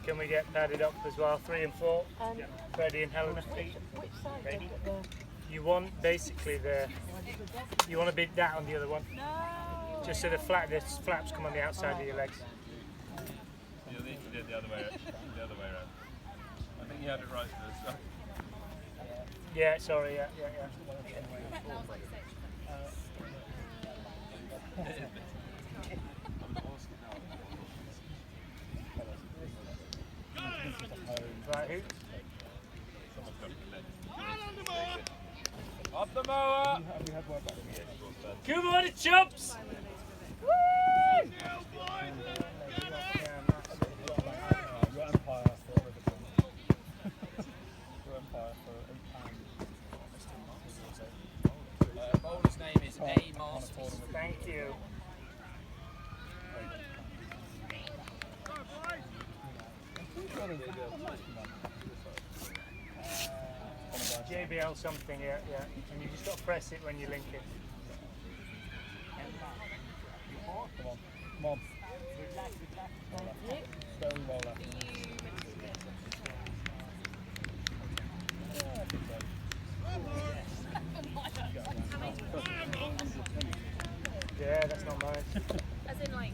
can we get padded up as well? 3 and 4. Freddie and Helena. Which side have you got the... You want basically you want to be that on the other one. No! Just so the flaps come on the outside of your legs. You'll need to do it the other way around. I think you had it right for this. Yeah, sorry, yeah. Right, who? Up the mower! Come on, the chumps! Woo! Bowler's name is A. Masters. Thank you. JBL something, yeah. And you just got to press it when you link it. Come on. Stone roller. Yeah, that's not mine. As in like...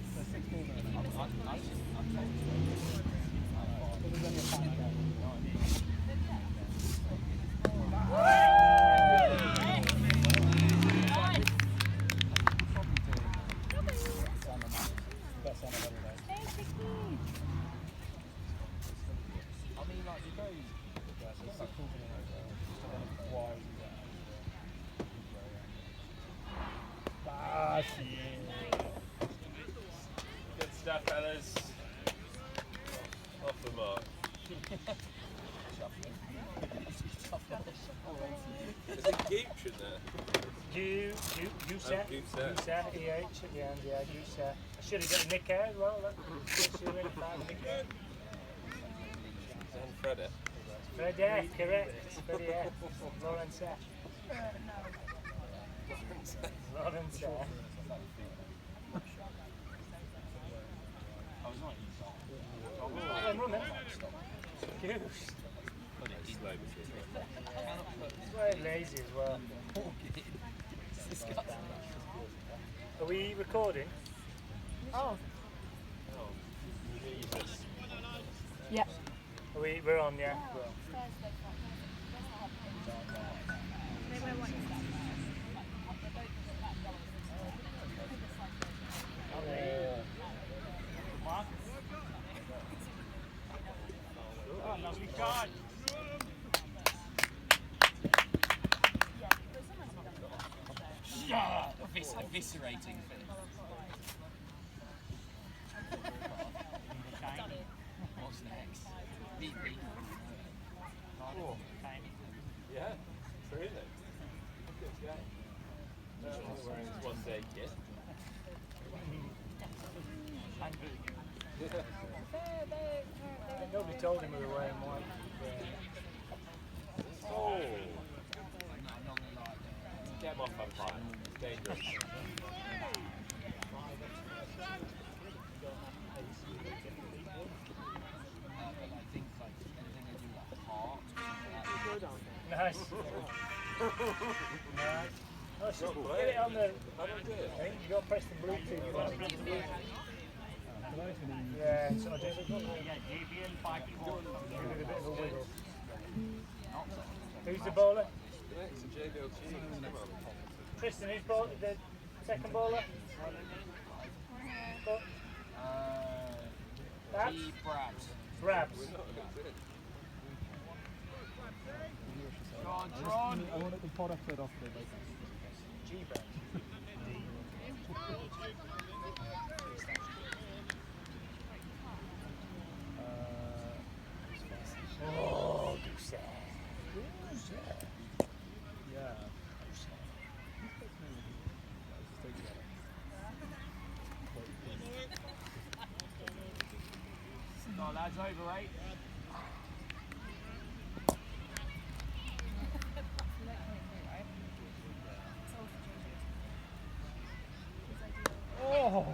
Good stuff, fellas. Off the mark. Is it Gooch in there? Gooser, EH at the end, yeah, Gooser. I should have got Nick out as well, look. And Freddy. Freddie, correct. Freddie, yeah. Lawrence, Lawrence, Goose. He's slow. He's very lazy as well. Are we recording? Oh. Yeah. We're on, yeah. Eviscerating thing. What's next? BP. Oh. Yeah, really. Good game. Wearing his one day kit. Nobody told him we were wearing white. Oh! Get him off umpire. It's dangerous. Nice. Nice. Oh, so get it on the. I think you got to press the Bluetooth. Yeah, so I just give it a bit of a wiggle. Who's the bowler? Tristan, who's the second bowler? Brabs? Brabs. I want the pod upload off there, G-Brabs. Oh, Goose. Yeah. No, lads, over 8. Oh!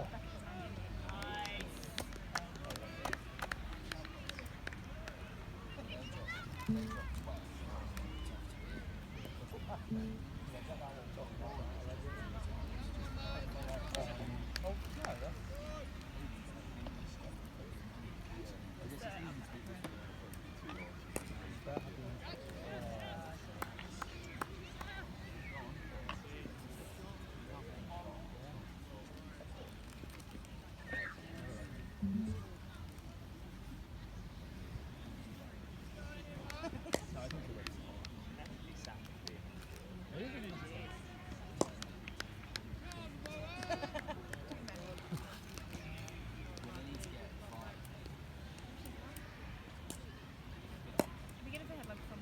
We get a bit of like from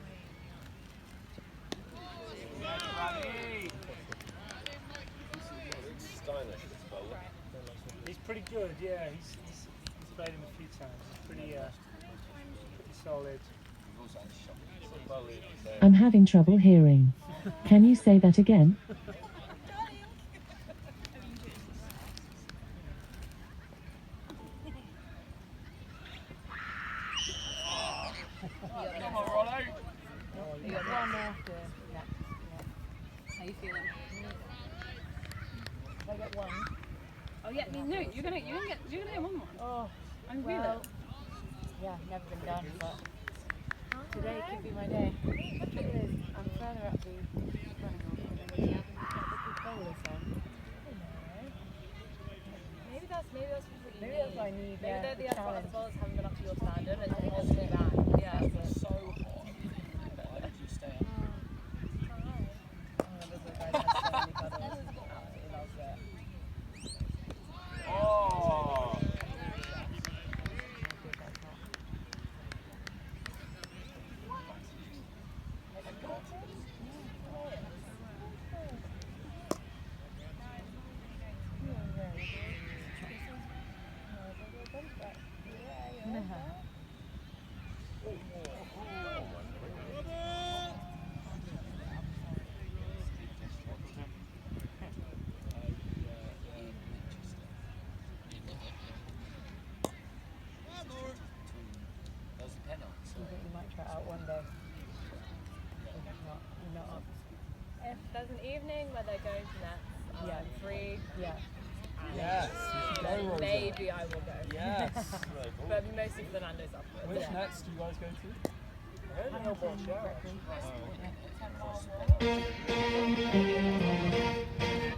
Stylish, this bowler. He's pretty good, yeah. He's played him a few times. He's pretty solid. Some bowler, so I'm having trouble hearing. Can you say that again? Come on, Rollo. You got one after. Yeah. How you feeling? If I get one. Oh yeah, no, you're gonna get one more. Oh, I'm feeling well, it. yeah, never been done, but today could be my day. The trouble is, I'm further up the running order than the bowlers on. Maybe that's what you Maybe need. that's what I need. Maybe Yeah, they're the the challenge. bowlers haven't been up to your standard and I they think hold that's you it. back. Yeah. It's so hot. Why did you stay up? Oh, this guy has so many cuddles. He loves it. Oh! That was a penalty. You think you might try it out one day? You're not up. If there's an evening where they're going to nets, Yeah. I'm free, Yeah. Yes, you should go, then Rosa. maybe I will go. Yes. But mostly for the Nando's afterwards. Which Yeah. nets do you guys go to?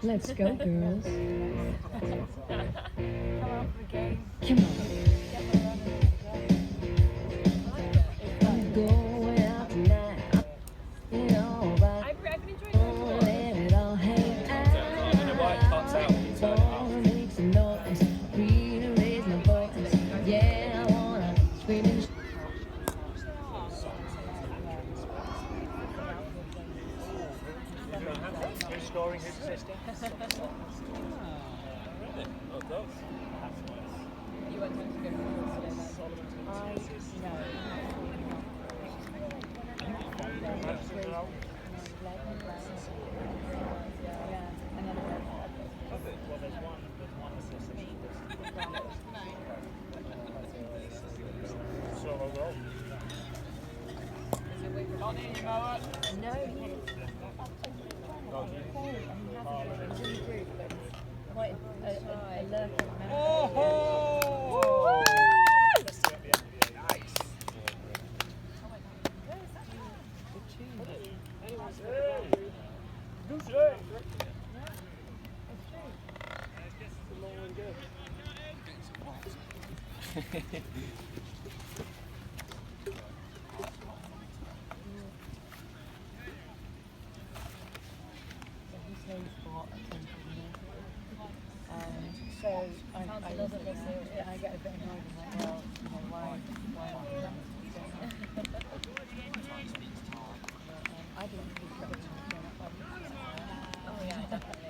Let's go, girls. Come out for the game. Come on. Get my running. I'm going out tonight. You know, but I've been enjoying don't it. let it all hang out. I don't know why it cuts out when you turn it up. Wanna make some noise, really raise my voice. Yeah, I wanna scream and Who's scoring? Who's assisting? Oh, it does. You went to go for the Solomon. I know. Yeah, and then Well, there's one assist. Solo goal. Can't hear you, Moa. no, he's in the group, but he's quite a lurking member. Oh! Let's see at the end of the day. Nice. So I get a bit annoyed and like, well, you know, why not? I didn't think it was going up. Oh yeah, definitely.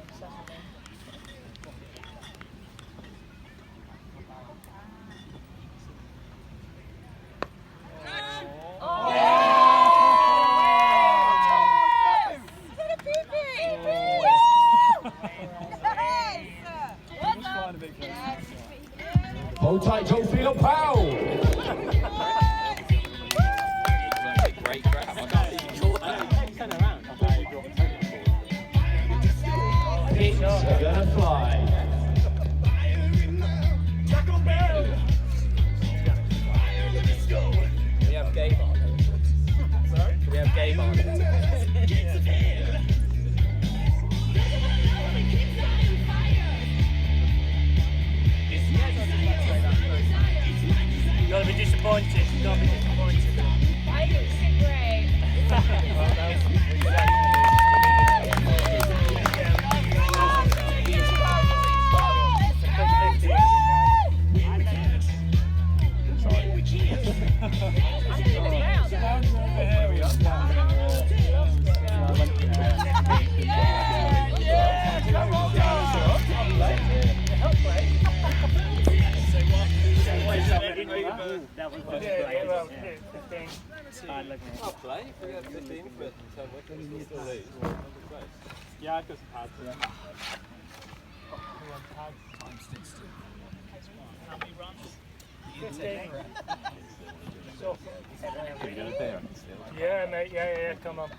Hold tight, Joe, feel a pound. Great Turn around. It's Gonna fly. We have gay bar. Sorry? We have gay bar. Gotta be disappointed. Gotta be disappointed. I think it's great. I'll play. If we had 15 for 10 wickets, we'll still lose. Yeah, I've got some pads. Yeah. Yeah, mate. Yeah. Come on.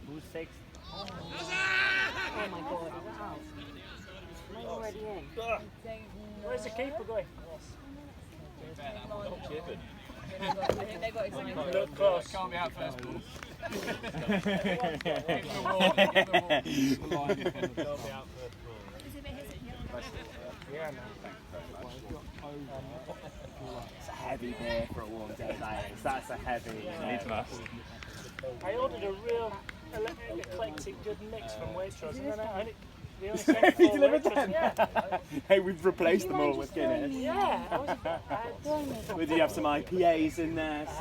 Who's sixth? Oh my god, is that out? Am I already in? Where's the keeper going? They got excited. Look close. Can't be out first ball. Yeah, no. It's a heavy beer for a warm day like this. That's a heavy. Needs must. I ordered a real eclectic good mix from Waitrose, and then they only sent it You for delivered Waitrose. them? Yeah. Hey, we've replaced them all with Guinness. Yeah, I was. Did you have some IPAs in there? I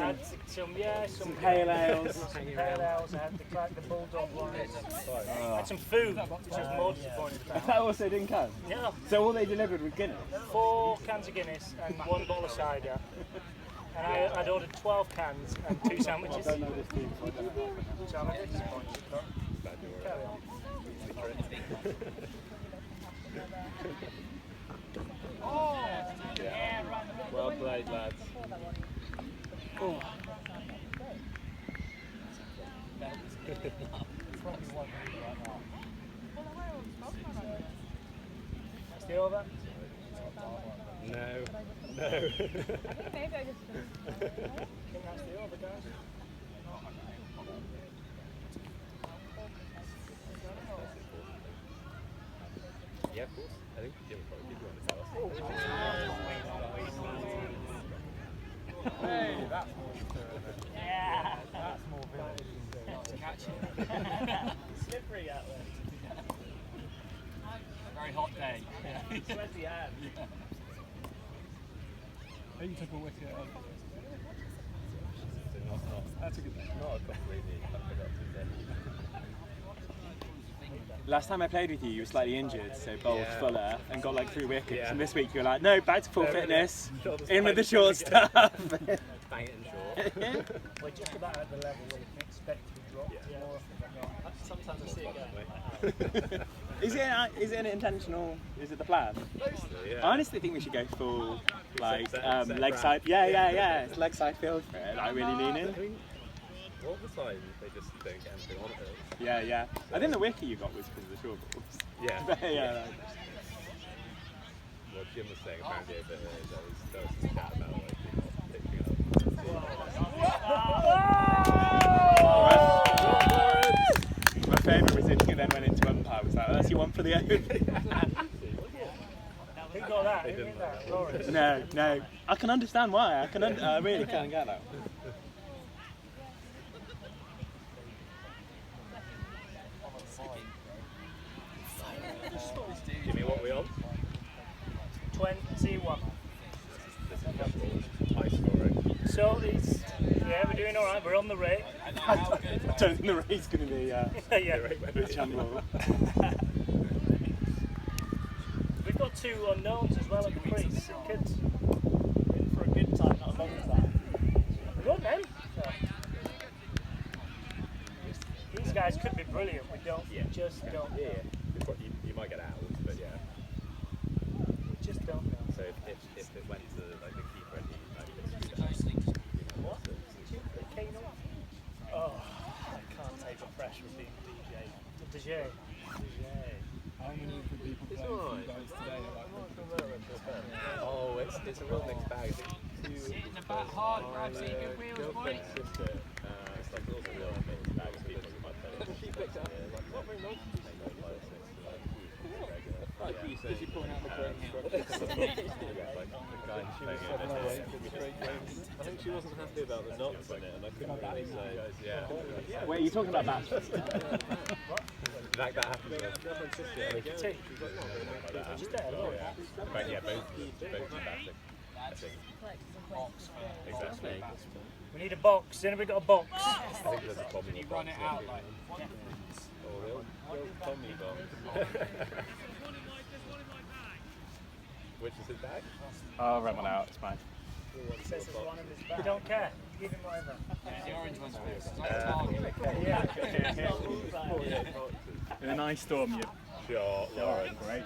Some had some pale ales. Some pale ales. I had the Bulldog ones. I had some food, which I was more disappointed about. That also didn't come. Yeah, So all they delivered was Guinness. 4 cans of Guinness and 1 bottle of cider. And I'd ordered 12 cans and 2 sandwiches. I don't know this team, so I don't know. So I'm a bit disappointed. But carry on. Well played, lads. That's the over. No. Maybe I just. I think that's the over, guys. Yeah, of course. I think Jim will probably give you one to tell us. Hey, that's more Yeah. That's more village. Catch it. Slippery out there. Very hot day. Sweaty hand. I think you took a wicket. Not That's a good thing. a completely unproductive day. Last time I played with you, you were slightly injured, so bowled Yeah. fuller and got like 3 wickets. Yeah. And this week you were like, no, back to full No, fitness, shoulders in with the tight. short stuff. Bang it in short. We're just about at the level where you can expect to be dropped more often than not. Sometimes I see it going. Is it intentional? Is it the plan? Mostly, yeah. I honestly think we should go full like Set leg wrap. side. Yeah. It's leg side field for it. Like really lean in. I mean, all the time they just don't get anything on it. Yeah. I think the wicket you got was because of the short balls. Yeah. yeah. What Jim was saying apparently over here, there was this chat about like people picking up. My favourite was it then went into umpire. Was like, oh, that's your one for the own. Who got that? Who did that? Lawrence. No. I can understand why. I really can get that. Jimmy, what are we on? 21. This is high scoring. So it's, we're doing all right. We're on the rate. I don't think the rate's going to be yeah. Rich Humble. We've got 2 unknowns as well at the crease. It could in for a good time, not a long time. Good then. So, these guys could be brilliant. We just don't know. you might get out, but yeah. We just don't know. So if it went to like the keeper and he screwed it up, What? Oh, I can't take the pressure of being DJ. DJ. How many of the people It's playing for alright. you guys today are like Oh, it's a real mixed bag. I think sitting about hard, grab some good wheels, boy. girlfriend's sister, it's like also a real mixed bag of people who might play. She picked up. Not very long. Did you point out the great I think she wasn't happy about the knots in it, and I couldn't really say. Yeah. Wait, are you talking about that? That happened with girlfriend's sister. But yeah, both fantastic. I think. Exactly. We need a box. Anybody got a box? I think there's a problem. You run it out like Oh, the old Tommy bomb. Which is his bag? I'll run one out, it's fine. Says there's one in his bag. We don't care. Give him whatever. the orange one's first. It's like a target. Yeah. In an ice storm, you. Sure, Lauren. Great.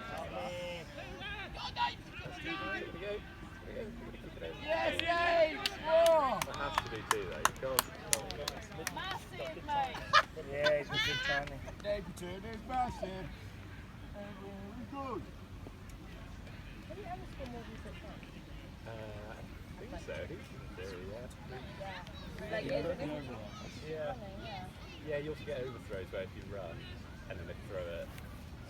Yes, yay! Whoa! That has to be two though. You can't. Massive, mate! Yeah, he's a good timing. Negative is massive. Good. Have you ever scored more than 6 points? I think so. He's in theory, yeah. Like, years ago? Yeah. Yeah. Yeah, you also get overthrows where if you run and then they throw it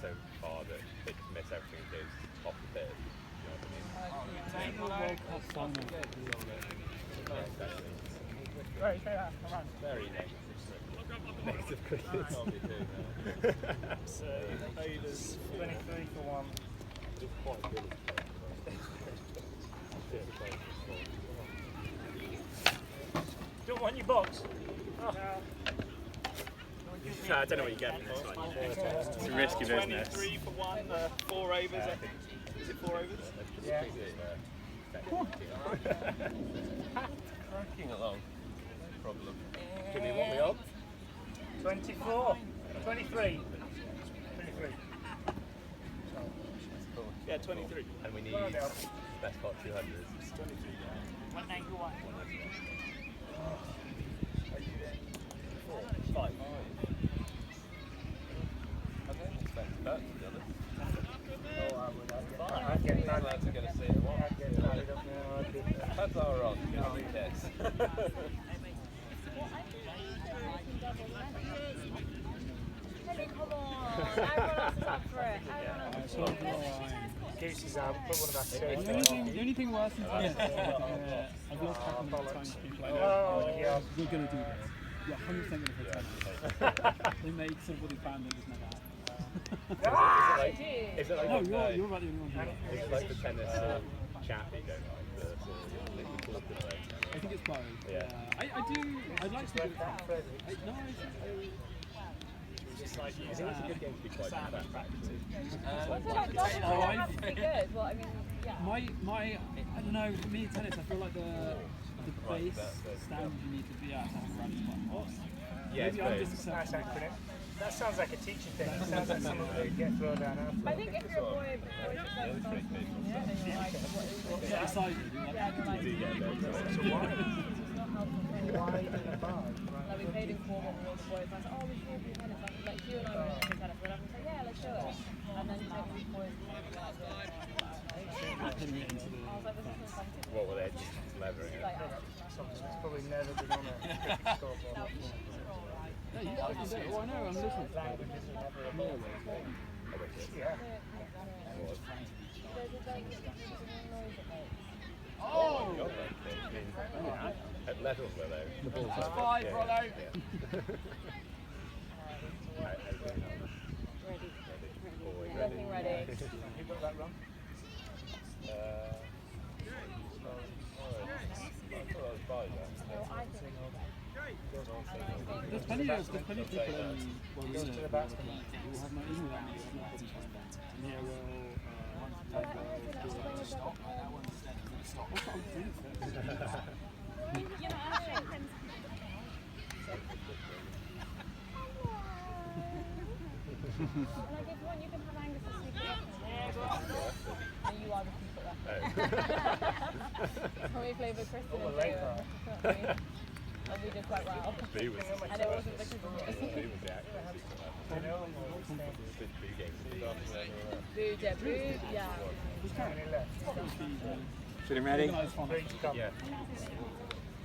so far that they just miss everything and goes off the pitch. You know what I mean? Right, come on. Very negative. Negative cricket. Can't be doing that. So, Vader's 23 for 1. It's quite good. Don't want your box. Oh. I don't know what you get from this one. It's a risky business. 23 for 1, 4 overs, I think. Is it 4 overs? Yeah. Cracking along. No problem. Give me what we on? 24. 23. 23. Yeah, 23. And we need Well done. best part 200. 191. 5. I don't expect that, to be honest. Oh, I would. I'd get I'm mad. glad to get a seat. I'd get mad. I don't know. I'd be. That's our on. Yes. Henry, come on! Everyone else is up for it. Everyone else is Goose is out. Put one of our The only thing worse is this. I've lost track of the time people I know. Oh, yeah. We're going to do this. You're 100% going to hit tennis. They made somebody found it just never happened. Is it like No, the, you're about the only one who does. is it like the tennis chat that you don't like? The sort of liquid talking away? I think it's both. Yeah. I'd like to do it. No, I think it's a good game to be quite bad at. That's pretty good. Well, I mean, yeah. I don't know, for me tennis, I feel like the base standard you need to be at to have a run is quite hard. Yeah, Maybe I'm just Nice accepting that. acronym. That sounds like a teacher thing. It sounds like something that would get thrown down I think if you're a boy, boys are playing stuff, yeah, then you're like, what is Get excited. Yeah, you're like, So why? it's not helpful. Why in the bar? Like, we played in Cornwall and all the boys, I was like, oh, we should all be tennis. Like, you and I were into tennis, but I was like, yeah, let's do it. And then you take these boys and you're like, I was like, this is so fun. What were they just levering it? Like, It's probably never been on a cricket scoreboard. Yeah, you guys can do it. Oh, I know, I'm listening. Languages are never a ball. Yeah. there's a very good noise it makes. Oh! God, okay. At level, were they? The ball's That's 5, Rollo. Ready. Always Definitely ready. Who got that wrong? There's plenty of people who will have no even that many. Yeah, You know, actually, Like if you want, you can have Angus as secret weapon. And you are the secret weapon. How many flavour Kristen and Jay were? And we did quite well. Boo was And it wasn't because of us. Boo was the actual secret weapon. Boo games. Boo, Jay, boo, yeah. Feeling ready? Yeah.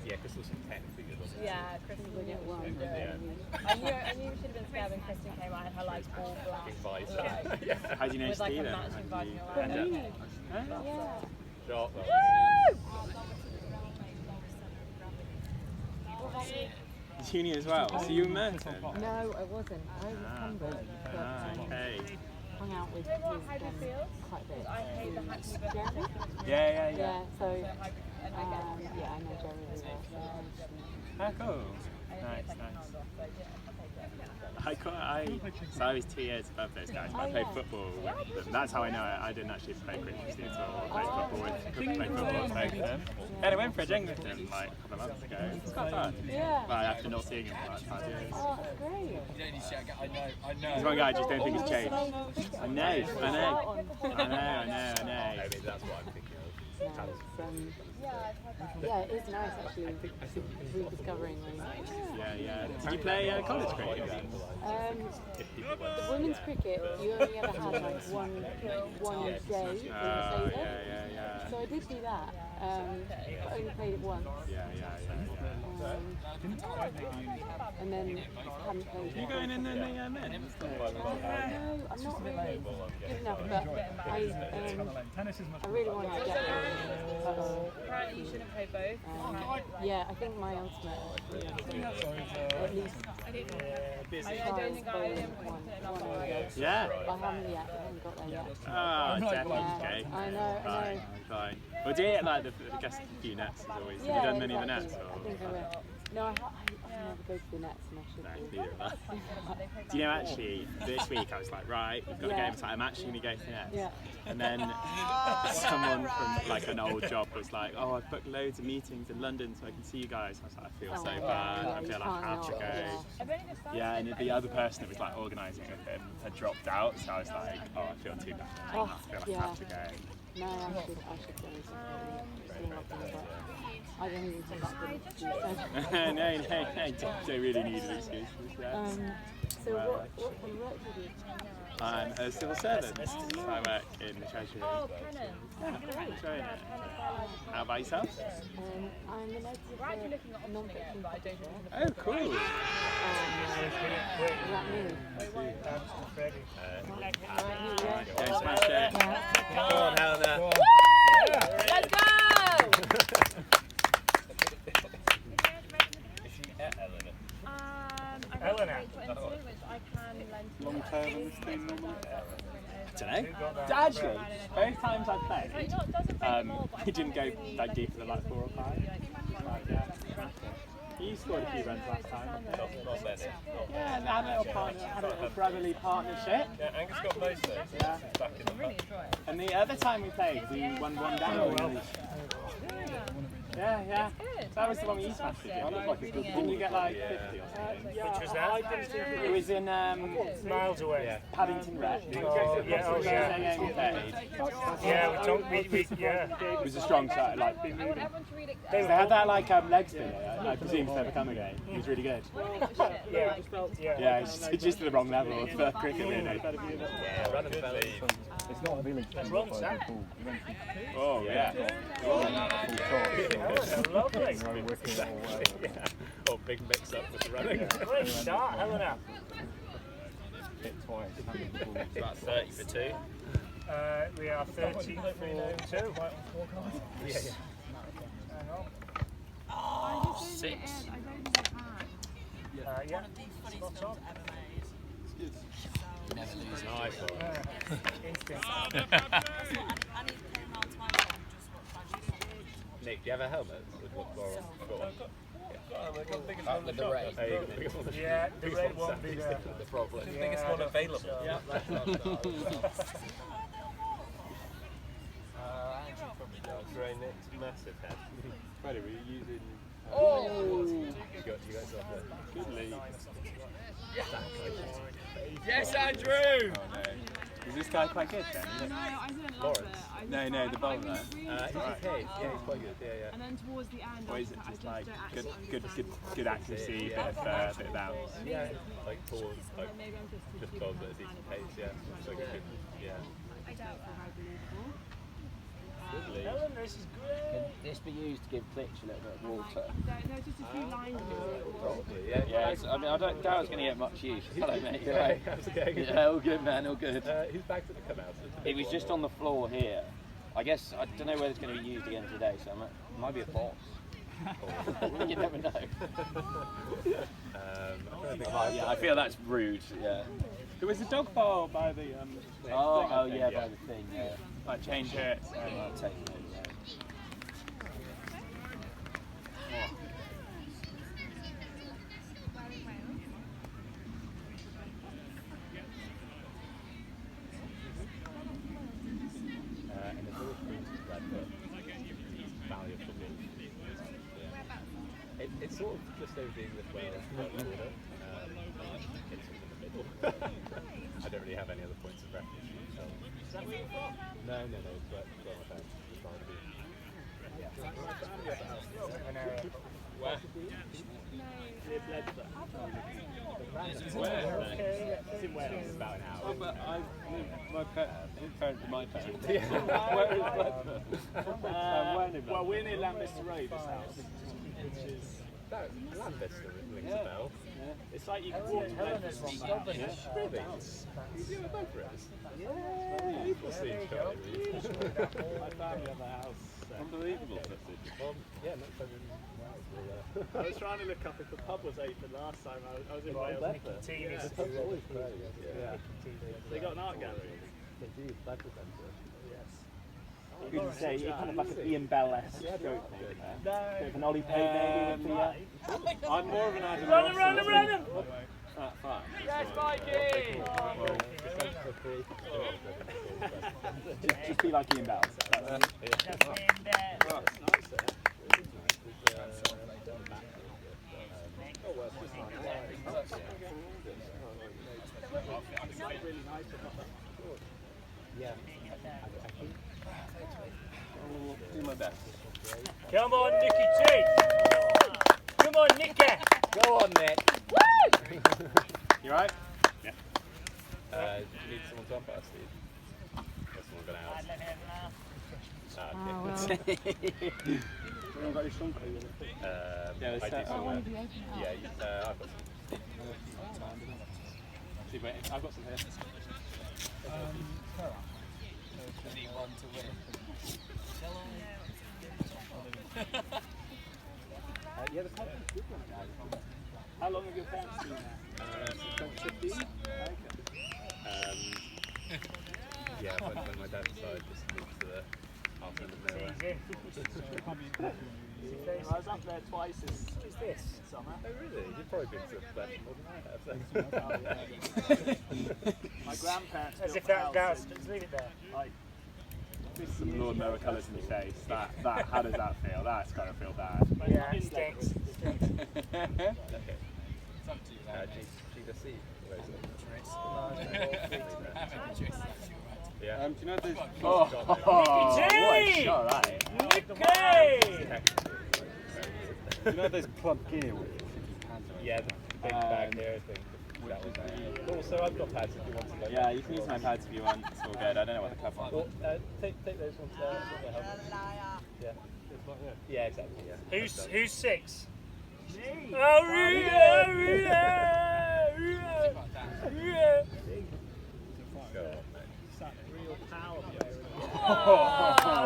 Yeah, Chris wasn't technically good, wasn't he? Yeah, Kristen would get one. Yeah. I knew we should have been scared when Kristen came out and her like all black. Visor. Like, Yeah. How do you know with like a Stephen? matching How do you- vaginal. Huh? Shot, well, Is uni as well? So you were Merton? No, I wasn't. I was Cambridge, but Okay. hung out with Do you know what, how do you feel? quite a bit. I hate the Hackney bit. Jeremy? Yeah. Yeah, so And I get it. yeah, I know Jeremy really well. So, Ah, cool. I Nice, think it's like a nice. pound off, but yeah, So I was 2 years above those guys, but I played football with them. That's how I know it. I didn't actually play cricket at all. I played football with both of them. And I went for a drink with them like a couple of months ago. It was quite fun. yeah. But after not seeing him for like 5 years. Oh, that's great. There's one guy I just don't think he's changed. I know. I mean, that's what I'm thinking of. No, it's, yeah, it is nice actually rediscovering. Yeah. Did you play college cricket then? The women's cricket, you only ever had like one day in the season. Yeah. So I did do that, but I only played it once. Yeah. And then haven't played You it. going in the men? No, I'm not really good enough, but I really want to get Apparently you shouldn't play both. yeah, I think my ultimate at least I don't think I am confident enough on it. Yeah. I haven't yet. I haven't got there yet. Oh, definitely. Yeah, Okay. I know. Fine. Well, do you get like I guess a few nets as always? Have you done many of the nets? I Or? think I will. No, I never go to the nets and I should No, do. neither of us. Do you know, actually, this week I was like, right, we've got a game, so I'm actually going to go to the nets. Yeah. And then someone from like an old job was like, oh, I've booked loads of meetings in London so I can see you guys. I was like, I feel so bad. I feel like I have to go. Yeah, and the other person that was like organising with him had dropped out, so I was like, oh, I feel too bad. I feel like I have to go. No, I should go. I don't even think that's good excuse. No, don't really need an excuse. So what kind of work do you do? I'm a civil servant. I work in the Treasury. Oh, penance. Enjoying it. How about yourself? I'm an editor We're actually for looking at optioning it, non-fiction. but I don't think Oh, cool. Is that me? Go smash it. Come on, Helena. Let's go! Eleanor. Which I can lend to Long term on this thing. I don't know. Actually, both times I played, he didn't go like deeper than like 4 or 5. Yeah. He scored a few runs last time. Not many. Yeah, and had a little brotherly partnership. Yeah, Angus got most of those. Yeah. Back in the back. And the other time we played, we won 1 down. Yeah. That was the one we used last year. Didn't you get like 50 or something? Which was that? It was in Miles away. Paddington Rec. Yeah. Yeah, we talked. It was a strong side. Like, I want everyone to read it. they had that like leg spinner. I presume to never come again. He was really good. Yeah, it's just the wrong level for cricket, really. Yeah, run and belly. It's not a village team, Wrong it's side. a full event. Oh yeah. Lovely. No whipping it all away. Yeah. Oh, big mix up with the running. Great start, Helena. Hit twice, handle the ball. About 30 for 2. We are 30 for 2. Yeah. Hang on. 6. Yeah. Spot on. Nice one. Instinct. Nick, do you have a helmet? With what With the red. Yeah, the red won't be there. The problem. The biggest one available. Yeah. Great, Nick's massive head. Freddie, were you using? You got yourself a Good lead. Yes, Andrew! Oh, no. Is this guy quite good then? Is it? No, I didn't love Lawrence? it. I No, just- no, I the thought it bowler. was really He's good. okay. Yeah, he's quite good. Yeah, And then towards the end, Or I is was it like, I just just like don't good, actually good, understand good, good accuracy, bit of bounce? Yeah, like towards, And like then maybe I'm just too just stupid goes to at a understand decent it, but pace. Yeah, I'm it's trying like to a good. Yeah. I don't feel very believable. Lovely. Helen, this is great. Can this be used to give Glitch a little bit of water? There's just a few lines of it. Probably. Yeah. Yeah, I mean, I don't doubt it's going to get much use. Hello, mate. You right? How's it going? Yeah, all good, man. All good. Whose bags did it come out? It was just on the floor here. I guess I don't know whether it's going to be used again today, so it might be a boss. You never know. Yeah, I feel that's rude. Yeah. There was a dog bowl by the Oh yeah, by the thing. Yeah. Like change it. Might take it, yeah. And there's always fruit red, but Valley of Football. Yeah. It's sort of just over the English Wales border. It's in the middle. I don't really have any other points of reference. So. Is that where you're from? No, but my parents trying to be. Where? Where? It's in Wales. It's about an hour. Oh, but my parents are my parents. Yeah. Where is Blackburn? Well, we're near Lancaster Road, this house, which is... That Lancaster rings a bell. It's like you can walk to Helena's from Dublin. Really? You do it both ways? Yeah. People see each other. My family have a house. Unbelievable. Yeah, next time in Wales we'll I was trying to look up if the pub was open last time. I was in Well, Wales. Bedford. Nicky Teeny's. The pub's always great. Yeah. They got an art gallery. They do, Bedford Centre. Yes. Good to say, you're kind of like an Ian Bell-esque stroke maybe there. No. Bit of an Ollie Payne maybe for you. I'm more of an Adam Run him, Ross run him, sort run of- him! That far. Yes, Mikey! Just be like Ian Bell. Yeah. I'll do my best. Come on, Nicky T! Come on, Nicky! Go on, Nick. You right? You need someone to umpire, Steve? Or someone gone out? We haven't got any strong crew. Yeah, I do somewhere. Yeah, I've got See, wait, I've got some here. Yeah, the parents did one now. How long have your parents been there? Since 2015? Yeah, when my dad decided just to move to the half end of nowhere. I was up there twice this summer. Oh really? You've probably been to Fletch more than I have. My grandparents as if that does. Just leave it there. Like, there's some Lord Noah colours in your face. How does that feel? That's got to feel bad. Yeah, it stinks. Okay. GC, yeah. Do you know there's... Oh, what a shot that is. Nicky! Do you know there's club gear with your hands on it? Yeah, the big bag here, I think. That was there. Also, I've got pads if you want to go. Yeah, you can use my pads if you want. It's all good. I don't know what the club wants. Well, take those ones there. Yeah. Yeah, exactly. Yeah. Who's 6? Me. Oh, Rita! Go on, mate. Real power player. Oh,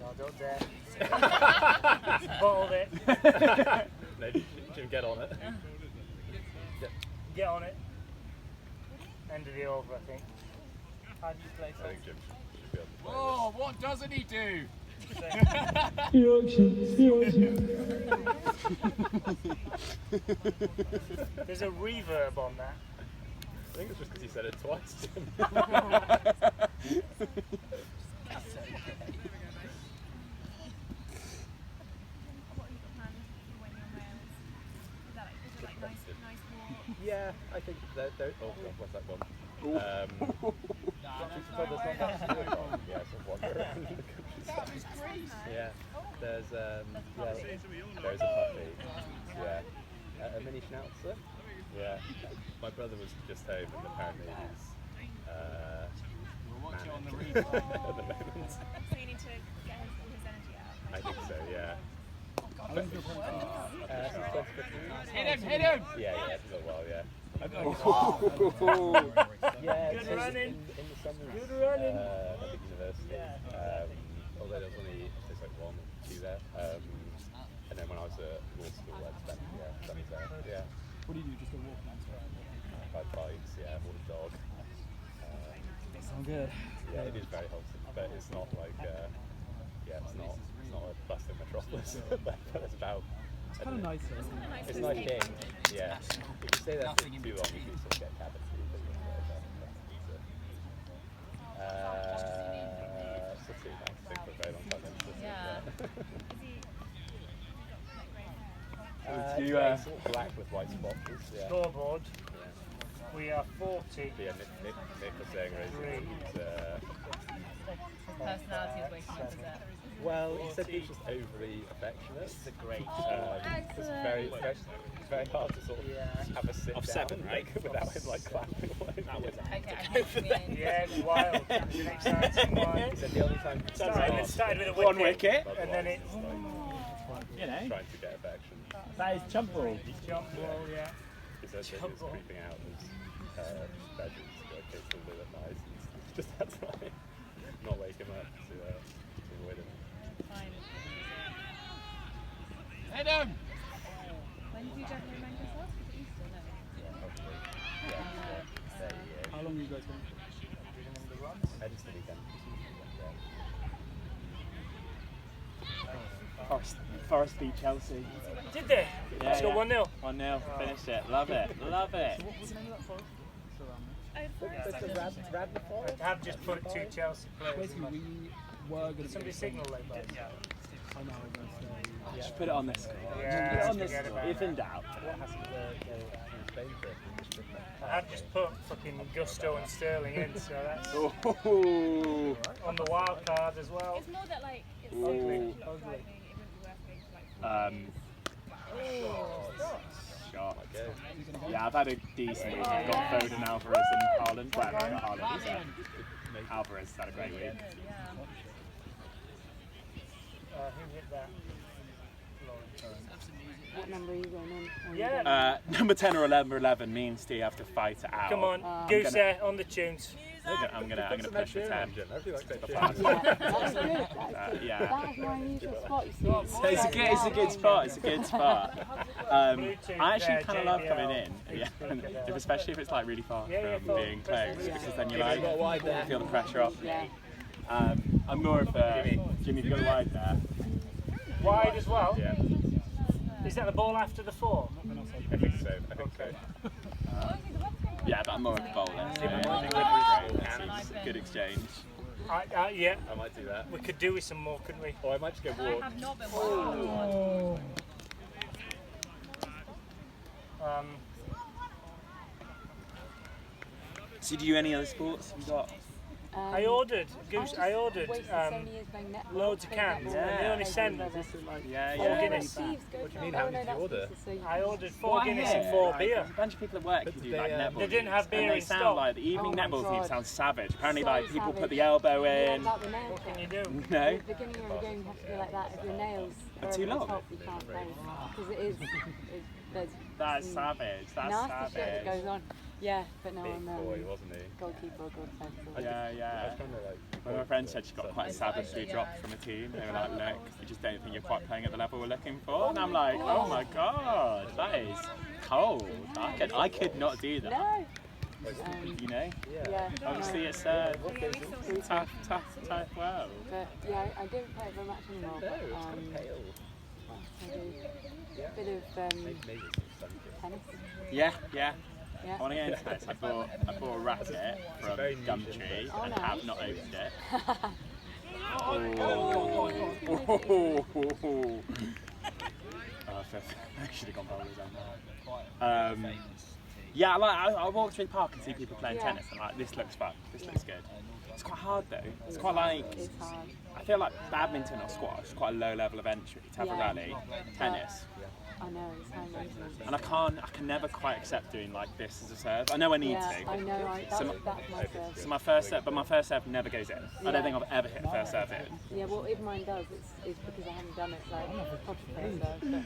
No, don't dare. Bottled it. No, Jim, get on it. Get on it. End of the over, I think. How do you play I think Jim should be able to play. Oh, what doesn't he do? There's a reverb on that. I think it's just because he said it twice, Jim. Yeah, I think they're oh, what's that gone? Yeah, so wander around the countryside. Yeah, there's a puppy. Yeah, a mini schnauzer. Yeah, my brother was just home and apparently he's manic at the moment. So you need to get his energy out. I think so. Yeah. Hit him! Yeah, it's a little while. Yeah. Good running. In the summer. Good running. At the university. Although there's like one or two there. And then when I was at law school, I spent summers there. Yeah. What do you do? Just go walk around? Ride bikes. Yeah. Walk a dog. Sound good. Yeah, it is very wholesome, but it's not like it's not a bustling metropolis. But it's about. It's kind of nice though. It's nice thing. Yeah. If you stay there for too long, you can sort of get cabin food. City, I think for a very long time. It's sort of black with white spots. Yeah. Scoreboard. We are 40. Yeah, Nick was saying earlier Personality is waking up, is it? well, he said he was just overly affectionate. It's a great It's very hard to sort of have a sit Of down 7, right? without him like clapping away. Okay, I know what you mean. Yeah, it's wild. It's an exciting one. He said the only time It started with a One wicket. and then it You know, trying to get affection. that is chump ball. jump ball, yeah. He said that he was creeping out of his bedroom to go occasionally at night and just had to like not wake him up to avoid him. Fine. Hit him! When did you gently remind yourself? Was it Easter? No. How long are you guys going for? Just the weekend. Forest beat Chelsea. Did they? Yeah, Let's go 1-0. 1-0. Finished it. Love it. Love it. I have just put 2 Chelsea players in Basically, my... we were going to Somebody signal like that. I know, I was going to say. Just put it on this. Yeah, Put it on this. forget about If that. in doubt. What happened to Spain trip? I have just put fucking Gusto and Sterling in, so that's Ooh. on the wild card as well. It's more that like it's so Ugly. much driving, it wouldn't be worth going to like Shot. Okay. Yeah, I've had a decent week. I've got Foden, Alvarez, and Haaland. Well, not Haaland. Alvarez has had a great week. Who hit that? What number are you going on? Yeah. Number 10 or 11 means you have to fight it out. Come on, Goose on the tunes. I'm gonna push for 10. Everybody likes that That's good. That's good. Yeah. That is my usual spot, you see. So it's a good spot. It's a good spot. I actually kind of love coming in, especially if it's like really far from being close, because then you like feel the pressure off. Yeah. I'm more of a Jimmy to go wide there. Wide as well. Yeah, Is that the ball after the 4? I think so. Yeah, but I'm more of a bowler. So it's a good exchange. Yeah, I might do that. we could do with some more, couldn't we? Or I might just go I walk. have not been watching. So do you do any other sports? Have you got? I ordered loads of cans, Yeah. and they only send. Yeah, Four yeah. Guinness. What do you mean? How many did you order? I ordered 4 Guinness and 4 beer. There's a bunch of people at work who do like netball. They didn't have and beer they in sound stock. like the evening Oh my netball God. team sounds savage. Apparently, So like people savage. put the elbow in. Like the nail What can you thing. do? No. At the beginning of the game, you have to do like that. If your nails are too over the long? top, you can't play. Because it is. There's That's some savage. That's nasty shit that savage. goes on. Yeah, but no, Big I'm boy, wasn't he? goalkeeper or goal defender. Yeah, I yeah. was trying to like. One of my friends said she got quite savagely dropped from a team. They were like, look, we just don't think you're quite playing at the level we're looking for. And I'm like, oh my god, that is cold. I could not do that. No. You know? Yeah. Obviously it's tough world. But yeah, I don't play it very much anymore. No, But, it's kind of pale. I do a bit of Maybe it's some tennis. Yeah. Yeah. I want to get into tennis. I bought a racket from very niche Gumtree Oh, and nice. have not opened it. Oh, I should have gone bowlers on that. Yeah, I walk through the park and see people playing tennis, and like, this looks fun, this looks good. It's quite hard though. It's quite like, It's hard. I feel like badminton or squash is quite a low level of entry to have a rally. Tennis. I know, it's hard, isn't it? And I can never quite accept doing like this as a serve. I know I need Yeah, to. I know, that's my serve. So my first serve, but my first serve never goes in. I don't think I've ever hit a first serve in. Yeah, well, if mine does, it's because I haven't done it like proper first serve. But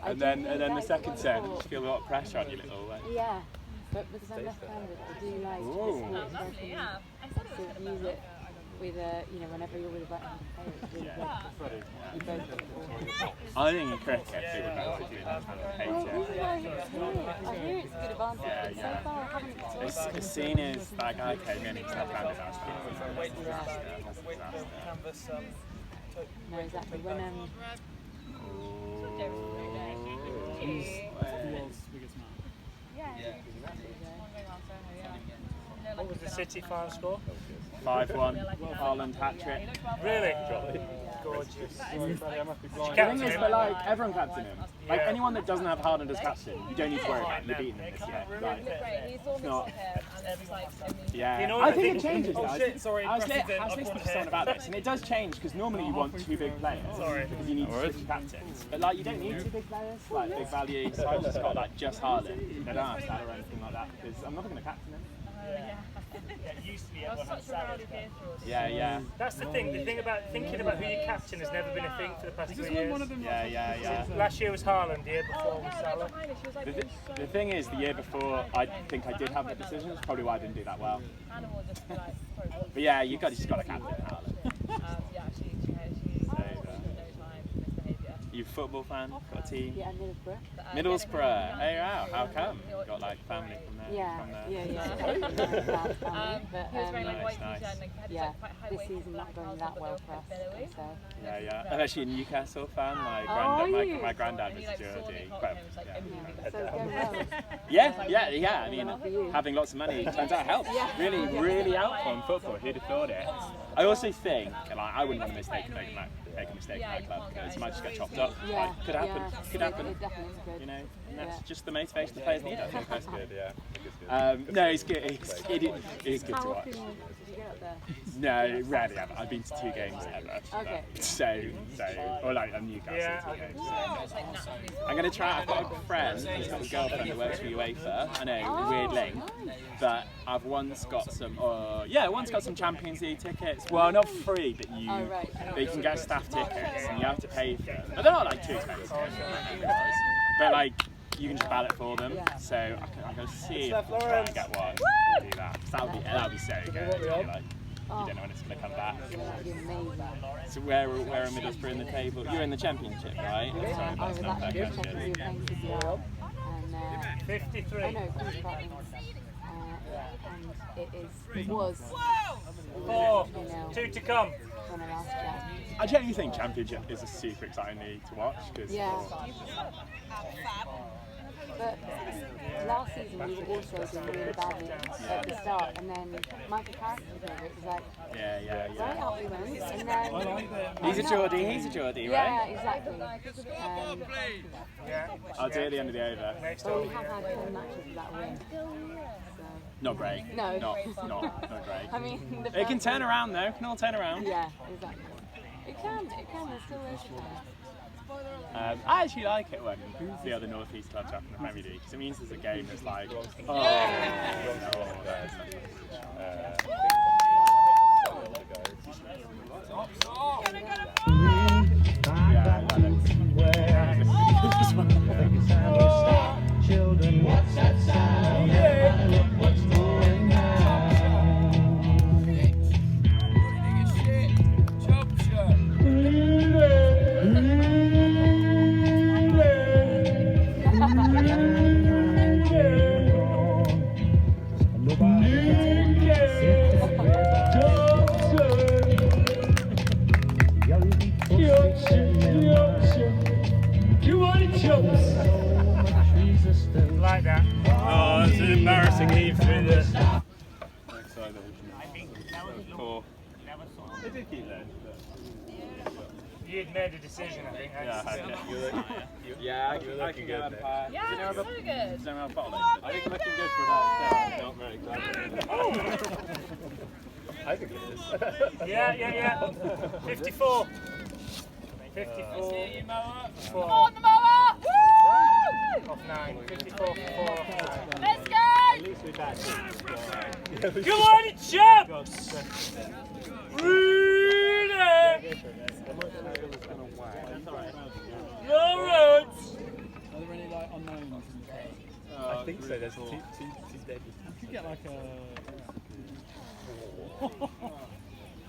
I And do then really the like second it serve, for- you feel a lot of pressure on your little like. Yeah, but because I'm left-handed, I do like Ooh. the sports where I can sort of use it with whenever you're with a right-handed player. It's really good. You both get the ball. I think in cricket people know to do that kind of Well, hate this it. is why I hear it's a good advantage, but so far I haven't experienced As soon as that guy came in, he was left-handed. I was like, No, exactly. When He's the world's biggest man. What was the City final score? 5-1, Haaland hat-trick. Really? Gorgeous. The thing is, but like, everyone captain him. Like, anyone that doesn't have Haaland as captain, you don't need to worry about it. You're beating them this year. Like, it's not. Yeah, You know, I I think think- it changes. oh, guys. shit, sorry, I was President, I speaking couldn't to someone hear. about this, and it does change because normally you want two big players because you need to switch captains. But like, you don't need two big players, like big value. So I've just got like just Haaland. They don't have Salah or anything like that because I'm not going to captain him. It used to be everyone had Salah. Yeah. That's the thing. The thing about thinking about who you captain has never been a thing for the past 3 years. Yeah. Last year was Haaland, the year before was Salah. The thing is, the year before, I think I did have the decision. That's probably why I didn't do that well. But yeah, you just got to captain Haaland. You a football fan? Got a team? yeah, Middlesbrough. Middlesbrough. Hey, wow. How come? Got like family from there? Yeah. From there. But Nice. yeah, this season not going that well for us. So Yeah. I'm actually a Newcastle fan. My Oh, granddad, are you? my granddad was a Geordie. But, so it's going well. yeah. I mean, having lots of money turns out helps. Really helpful in football. Who'd have thought it? I also think, like, I wouldn't want to make a mistake in my club because you might just get chopped up. Yeah, Like, could happen. Could happen. It definitely is good. You know, and that's Yeah. just the motivation the players need. I think. That's good, yeah. I think it's good. No, he's good. He's good to How watch. often did you get up there? No, rarely ever. I've been to 2 games ever. Okay. So, or like a Newcastle. Yeah, 2 games. I'm gonna try. I've got a friend who's got a girlfriend who works for UEFA. I know, weird link, but I've once got some. Once got some Champions League tickets. Well, not free, but you can get staff tickets and you have to pay for them. But they're not like too expensive, but like you can just ballot for them. So I can see if I can try and get one. And do that. 'Cause that'll be so good. You don't know when it's gonna come back. That'd be amazing. So where are Middlesbrough in the table? You're in the Championship, right? Sorry, I that's was not actually that checking you playing CCL and 53. I know Queen's Park and it was 4, you know 2 to come. when I last checked. I genuinely think Championship is a super exciting league to watch because Yeah. But last season we were also doing really badly at the start, and then Michael Carrick was over. It was like right up we went, and then He's a Geordie, yeah, right? exactly. I'll do it at the end of the over. But we have had 10 matches without a win. So. Not great. No. Not great. I mean, the It can first turn one- around though. It can all turn around. Yeah, exactly. It can. There's still ways to turn. I actually like it when the other North East clubs are up in the Premier League because it means there's a game that's like, Children, what's that sound? Look what's going Like that. oh, it's an embarrassing heave through this. Cool. They did keep that. You'd made a decision, I think. Yeah, I did. Yeah, I can get an empire. Yeah, Do you know so about- good. do you know about bottle? I think looking good for that. Not very clever. I think it is. Yeah. 54. 54. Come on, the mower! Woo! Off 9. 54 for 4 off 9. Let's go! At least we back. Come on, champs! Rudy! Your roads! Are there any like unknowns in the crowd? I think so. There's two dead. You could get like a.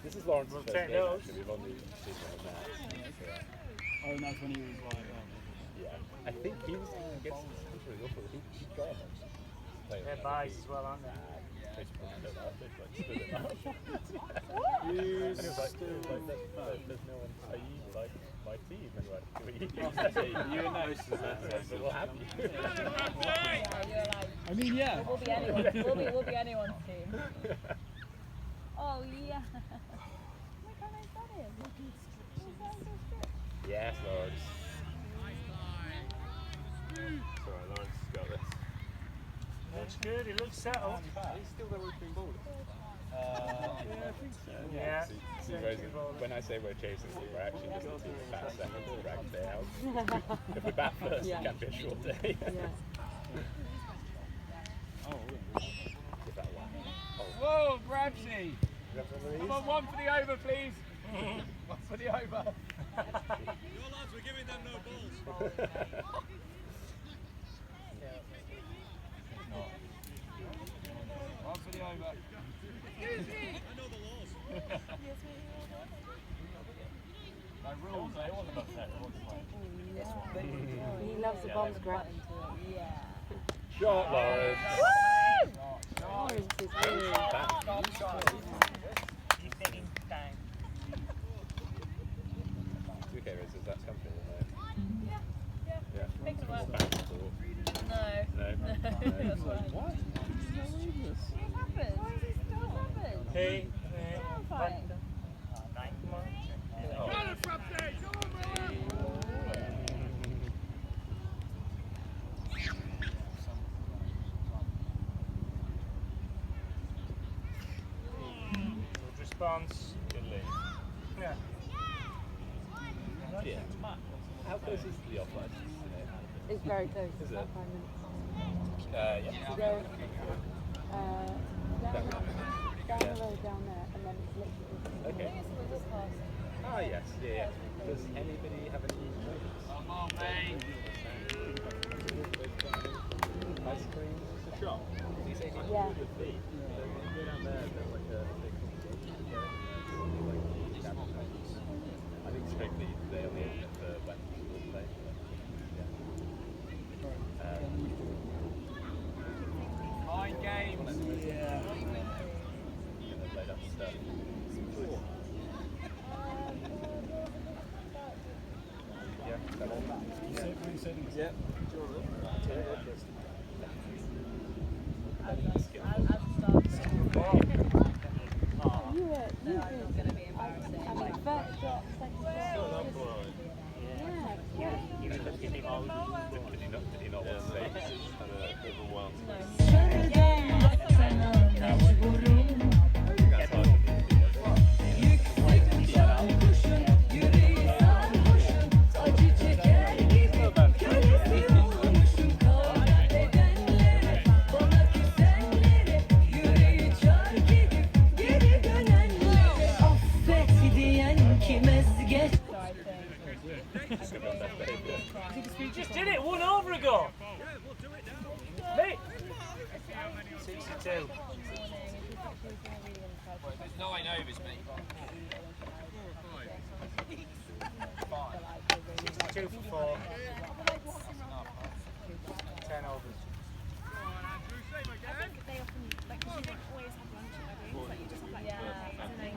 This is Lawrence's We'll first take game, those. actually. We've only seen one match. Oh, and that's when he was like. Yeah. I think he was against really awful. He got him. They're buys as well, aren't they? There's no one. Are you like my team? And like, You and most of that. we'll have you. Yeah, you're like, I mean, yeah. we'll be anyone. We'll be anyone's team. Oh yeah. Look how nice that is. Yes, Lawrence. Sorry, Lawrence has got this. Looks good, he looks settled. He's still the routine bowler. I think so. Yeah. See, when I say we're chasing, we're actually just a team of bat second to drag the day out. If we bat first, it can be a short day. Give that one. Whoa, Bramsey! Come on, one for the over, please. One for the over. Your lads were giving them no balls. One for the over. I know the laws. No rules, eh? All of us set rules. He loves the bomb scratch. Yeah. Shot, Lawrence. Lawrence is really Okay, Riz, that's comfortable, mate. Yeah. Makes it work. Back and forth. No. No. That's fine. What? It happens. It happens. Hey, Fine. Got it, Bramsey! Come on, man! good response. Good lead. Yeah. Yeah. How close is the offline? It's very close. It's Is about it? 5 minutes. Yeah. So go down the road down there, and then it's literally. Okay. Ah, yes. Yeah. Does anybody have any moments? Come on, mate! Ice cream? It's a shop. Did you say Yeah. with feet? So when you go down there, there's like a big competition going on. I think strictly they only open it for when people play. Mind games! Yeah. Play that stuff. Yeah, that's all. Yeah. You were. I mean, first shot, second shot. Yeah. Did he not want to say? You just did it 1 over ago. Mate. 62. There's 9 overs, mate. 62 for 4. 10 overs. Yeah, I think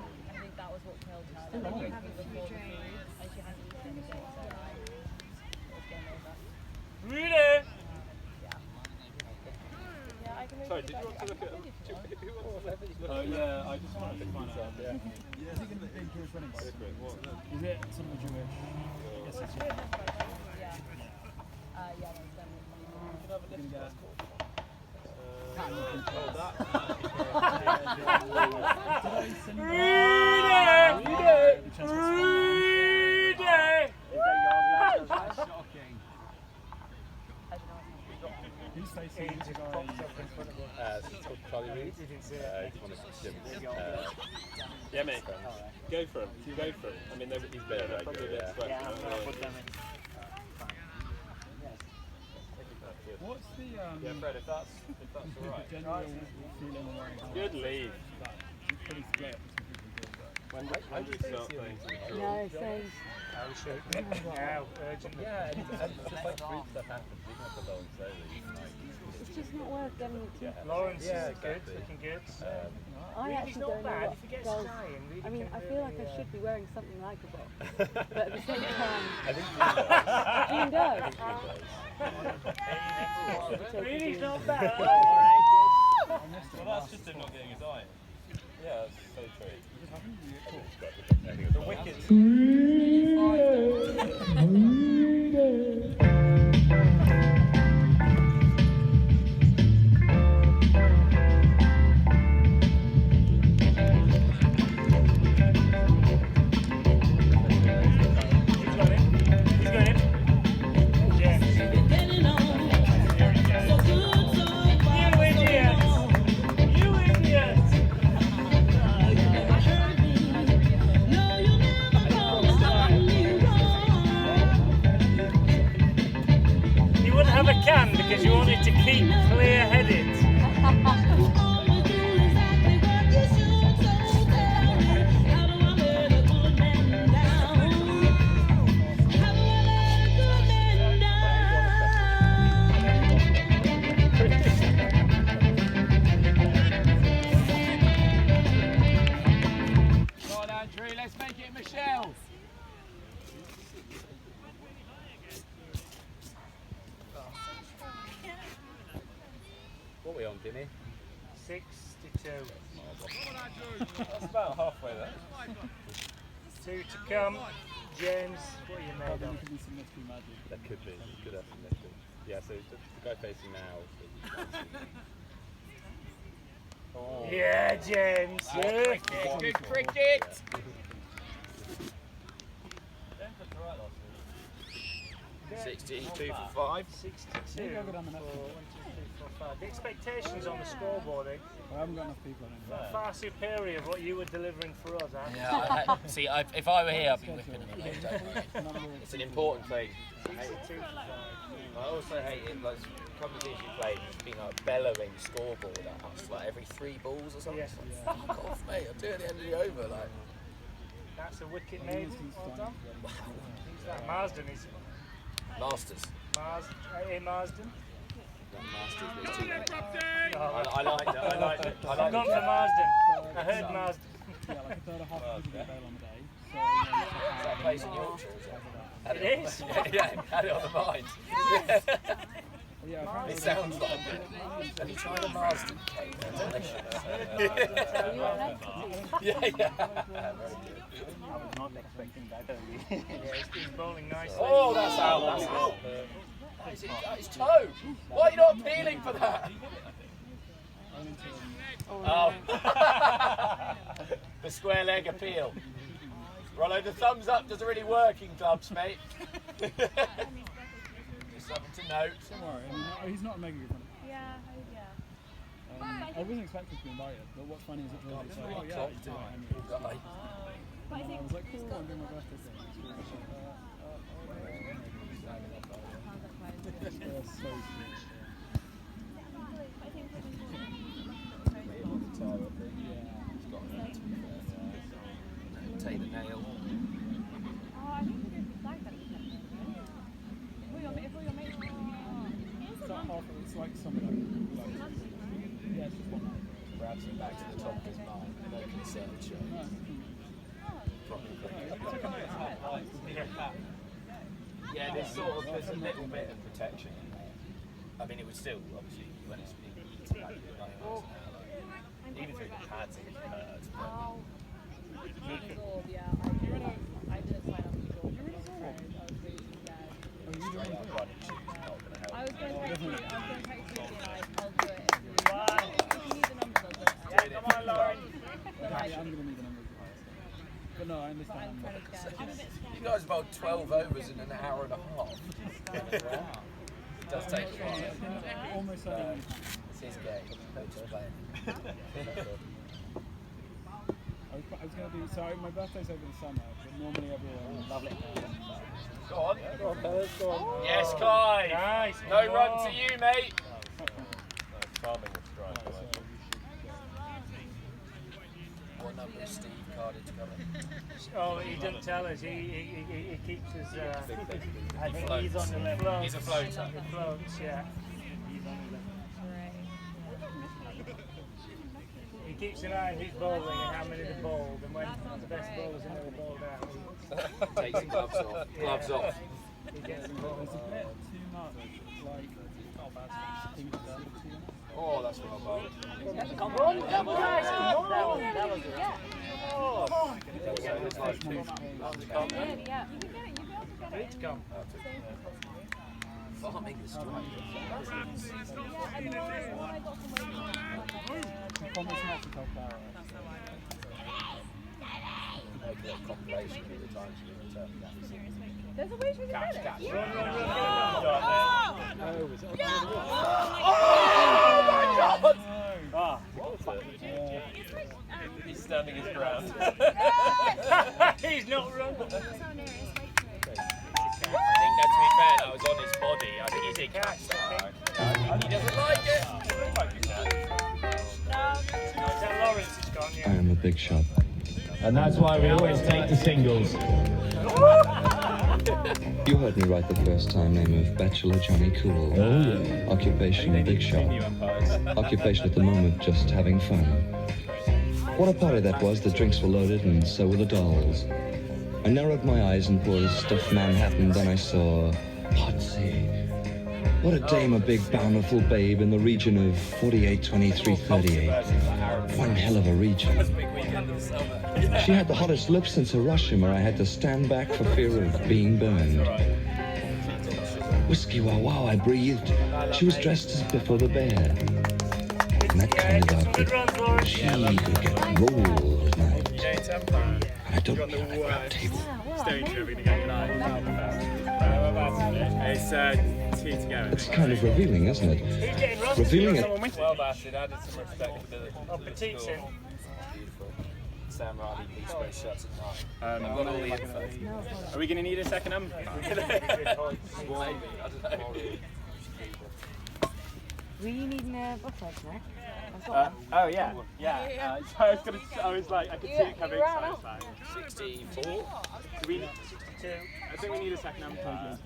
that was what killed her. And then you have a few drinks. And she hadn't eaten anything, so like, it was game over. Rudy! Yeah, I can Sorry, did you want to look at who wants to look at yeah, I just wanted to find out. Yeah. Is he going to be big Jewish running back? Is it something Jewish? I guess it's Yeah. Yeah, that's definitely. Shocking. Who's facing the guy? It's called Charlie Reed. He's one of Jim's. Yeah, mate. Go for him. Go for him. I mean, he's better. They're probably a bit sweaty. Yeah, I'm going to put them in. What's the Yeah, Fred, if that's alright. general feeling on wearing helmets? Good lead. It's pretty split. When do we start playing some draw? No, same. Now, urgently. Yeah, and just like freak stuff happens, even if they're going slowly. It's just not worth getting it too. Lawrence Yeah, is good, exactly. looking good. I He's actually not don't know bad what if he gets goals. trying. Really I mean, can I feel like really, I should be wearing something likeable, but at the same time, I think Dean does. Jean does. Really not bad. Well, that's just him not getting his eye in. Yeah, that's so true. The wickets. He's got him. James. You idiot! You wouldn't have a can because you wanted to keep clear-headed. Come on, Andrew, let's make it Michelle. What are we on, Jimmy? 62. That's about halfway there. 2 to come. James, what are you made There of? could be some mystery magic. That could be. Good estimate. Yeah, so the guy facing now. Oh. Yeah, James. Yeah. Good cricket. James looked alright last week. 62 for 5. 62 Maybe I'll go down the for next 1, 2, one. 3, 4, 5. The expectations on the scoreboard, I haven't got enough people in it. far superior of what you were delivering for us, Anne. Yeah, see, if I were here, I'd be whipping them away. It's an important thing. 62 for 5. I also hate it, like, a couple of years you played, it's been like bellowing scoreboard at us, like every 3 balls or something. Yes. Fuck off, mate, I'm doing the end of the over, like. That's a wicket made. Well done. Who's that? Marsden is Masters. Marsden. Not Masters, but it's too late. Oh, I like it, I like it. I I've like gone it. for Marsden. I heard Marsden. Yeah, like a third of half of people get bail on the day. So, Is that place in Yorkshire, is it? It is. Yeah, had it on the mind. yeah, apparently It sounds like it. Have you tried a Marsden cake? They're delicious. Yeah, yeah. I was not expecting that early. Yeah, he's bowling nicely. Oh, that's out, that's out. That is toe. Why are you not appealing for that? Oh. The square leg appeal. Rollo, the thumbs up doesn't really work in clubs, mate. Just something to note. don't worry, I mean, he's not a mega good runner. Yeah, yeah. I wasn't expecting to be invited, but what's funny is that Georgie's like, oh yeah, you do it. And Guy. But I I think was like, cool, I'm doing my birthday thing. It's so sweet. Take the nail. oh, I think we did like that. It's not half of it's like some of them. Like, yeah, it's just one night. Grabs him back to the top of his mind. No concern shown. Yeah, there's a little bit of protection in there. I mean, it would still, obviously, when it's being eaten back to the 90 miles an hour, Even through the pads, it hurts. Oh. Zorb, yeah. I didn't sign up for Zorb. I was really scared. I was going to text you being like, I'll do it. If you need the numbers, I'll do it. Yeah, come on, Lauren. I'm going to need the numbers. But no, I understand. I'm kind of scared. You guys bowled 12 overs in an hour and a half. It does take a while. Almost It's his game. Don't just play it. I was going to do, sorry, my birthday's over the summer, but normally everyone... Lovely. Go on. Go on, fellas, go on. Yes, Clive. Nice. No run to you, mate. Farming will strike. What number is Steve carded to come in? Oh, he doesn't tell us. He keeps us. I think he's on the float. He's a floater. He floats, yeah. He's on the. He keeps an eye on who's bowling and how many they've bowled, and when the best bowlers are never bowled out. Takes his gloves off. Gloves off. He gets them bowled. It's a bit too much, like, Oh, that's well bowled. Come on, double nice. Come on. That was it. Oh. Yeah. It's come. Farming is strike. Yeah, and the one I got from Make a little compilation of the times you return. There's a way to get it. Catch. Oh my God! Ah. He's standing his ground. He's not running. I think that, to be fair, that was on his body. I think he did catch that. He doesn't like it. Lawrence is gone, yeah. I am a big shot. And that's why we always take the singles. You heard me right the first time, name of Bachelor Johnny Cool. Oh, yeah. Occupation, big shot. Occupation at the moment, just having fun. What a party that was, the drinks were loaded and so were the dolls. I narrowed my eyes and poured a stuffed Manhattan, then I saw Potsy. What a dame, a big bountiful babe in the region of 48, 23, 38. One hell of a region. She had the hottest lips since Hiroshima. I had to stand back for fear of being burned. Whiskey wow wow, I breathed. She was dressed as Biffo the Bear. In that kind of outfit, she could get rolled at night. And I don't mean on a crap table. It's 2 to go. It's kind of revealing, isn't it? Revealing it. Well batted, added some respectability. Oh, Petite's in. Sam Riley, Beach Boy shirts at night. I've got all the info. Are we going to need a second Maybe, I don't know. Were you needing a buffer snack? I've got one. Oh yeah. So I was like, I could see it coming. So I was like, 64. do we? 62. I think we need a second umpire.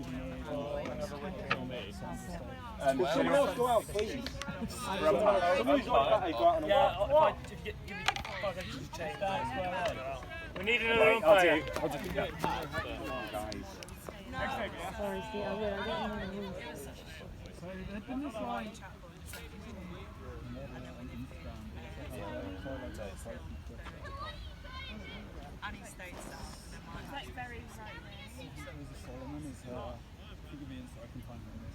Someone else go out, please. Someone who's like that, go out on a walk. If you give me 5 extra to change that. We need another umpire. I'll just do that. Sorry, Steve, I will. I'll get you in the room. So they've been this like... Annie State stuff. It's like very frightening. Solomon is her... If you give me insight, I can find her in this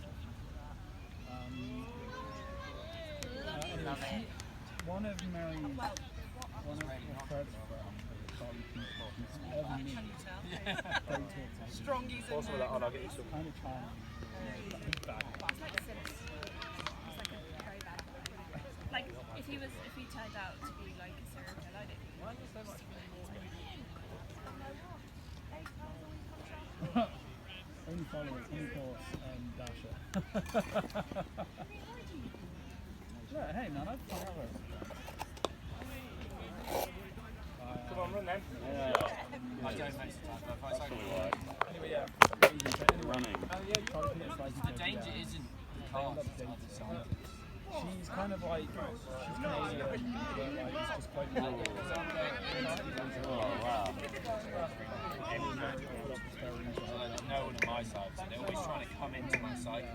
anyway, one of Mary's... One of her Fred's Strongies in Some of that on, I'll get you some. kind of charming. It's like Sims. It's like a very bad boy. Like if he turned out to be like a serial killer, I don't think Only followers, only course, Dasher. Yeah, hey man, I'd follow her. Come on, run then. I don't make time, but if I say Anyway, yeah. Running. the danger isn't the cars, it's the other side. She's kind of like, she's Canadian, but like, it's just quite rural. Oh wow. No one on my side, so they're always trying to come into my side.